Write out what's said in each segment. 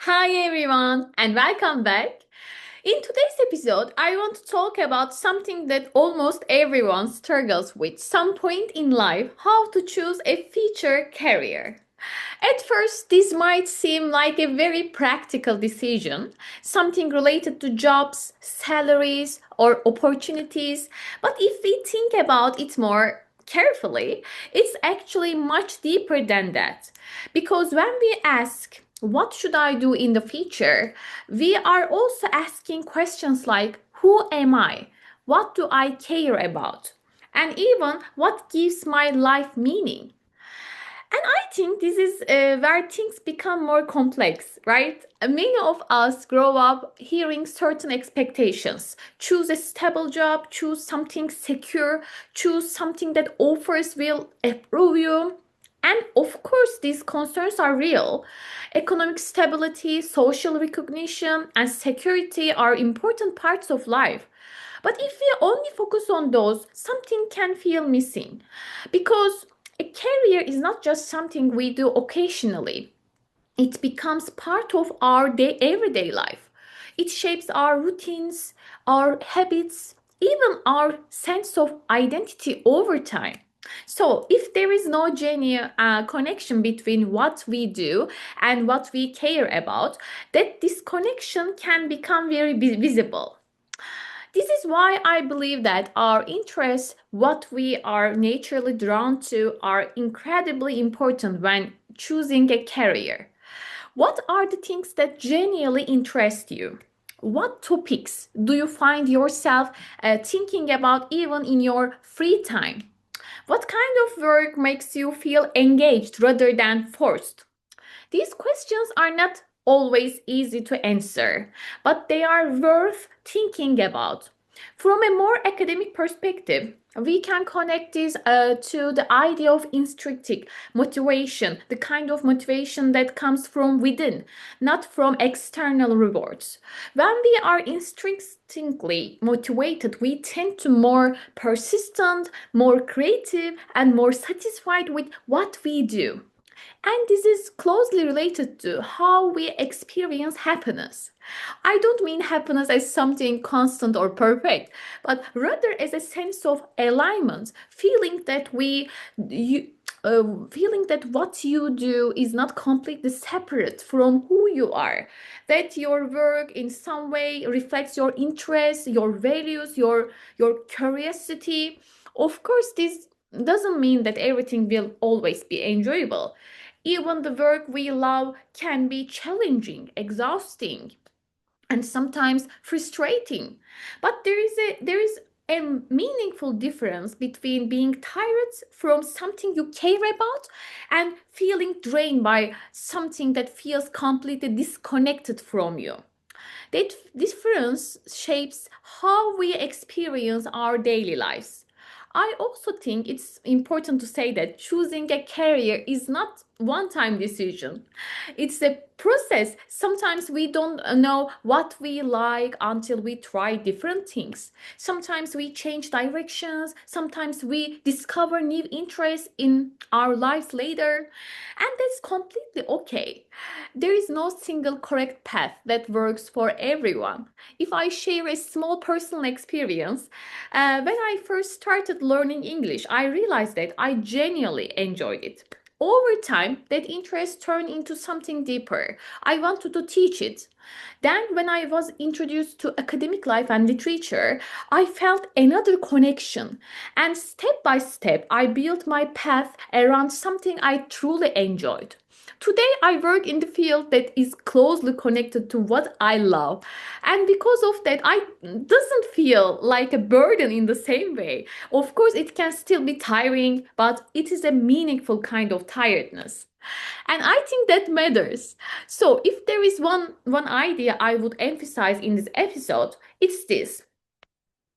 Hi everyone, and welcome back. In today's episode, I want to talk about something that almost everyone struggles with some point in life: how to choose a future career. At first, this might seem like a very practical decision, something related to jobs, salaries, or opportunities. But if we think about it more carefully, it's actually much deeper than that. Because when we ask, what should I do in the future? We are also asking questions like, who am I? What do I care about? And even what gives my life meaning? And I think this is where things become more complex, right? Many of us grow up hearing certain expectations. Choose a stable job, choose something secure, choose something that offers will approve you. And of course, these concerns are real. Economic stability, social recognition, and security are important parts of life. But if we only focus on those, something can feel missing. Because a career is not just something we do occasionally, it becomes part of our everyday life. It shapes our routines, our habits, even our sense of identity over time. So, if there is no genuine connection between what we do and what we care about, that disconnection can become very visible. This is why I believe that our interests, what we are naturally drawn to, are incredibly important when choosing a career. What are the things that genuinely interest you? What topics do you find yourself thinking about even in your free time? What kind of work makes you feel engaged rather than forced? These questions are not always easy to answer, but they are worth thinking about. From a more academic perspective, we can connect this to the idea of intrinsic motivation, the kind of motivation that comes from within, not from external rewards. When we are intrinsically motivated, we tend to more persistent, more creative, and more satisfied with what we do. And this is closely related to how we experience happiness. I don't mean happiness as something constant or perfect, but rather as a sense of alignment, feeling that what you do is not completely separate from who you are, that your work in some way reflects your interests, your values, your curiosity. Of course, this doesn't mean that everything will always be enjoyable. Even the work we love can be challenging, exhausting, and sometimes frustrating. But there is a meaningful difference between being tired from something you care about and feeling drained by something that feels completely disconnected from you. That difference shapes how we experience our daily lives. I also think it's important to say that choosing a career is not one-time decision. It's a process. Sometimes we don't know what we like until we try different things. Sometimes we change directions. Sometimes we discover new interests in our lives later. And that's completely okay. There is no single correct path that works for everyone. If I share a small personal experience, when I first started learning English, I realized that I genuinely enjoyed it. Over time, that interest turned into something deeper. I wanted to teach it. Then, when I was introduced to academic life and literature, I felt another connection. And step by step, I built my path around something I truly enjoyed. Today, I work in the field that is closely connected to what I love. And because of that, I doesn't feel like a burden in the same way. Of course, it can still be tiring, but it is a meaningful kind of tiredness. And I think that matters. So, if there is one idea I would emphasize in this episode, it's this: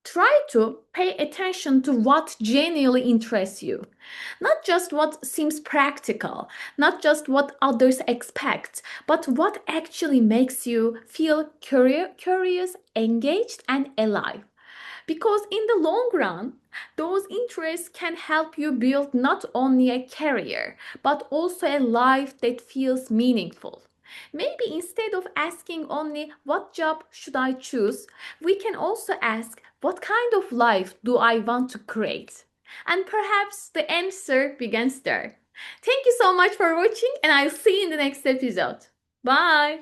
try to pay attention to what genuinely interests you. Not just what seems practical, not just what others expect, but what actually makes you feel curious, engaged, and alive. Because in the long run, those interests can help you build not only a career, but also a life that feels meaningful. Maybe instead of asking only what job should I choose, we can also ask what kind of life do I want to create? And perhaps the answer begins there. Thank you so much for watching, and I'll see you in the next episode. Bye.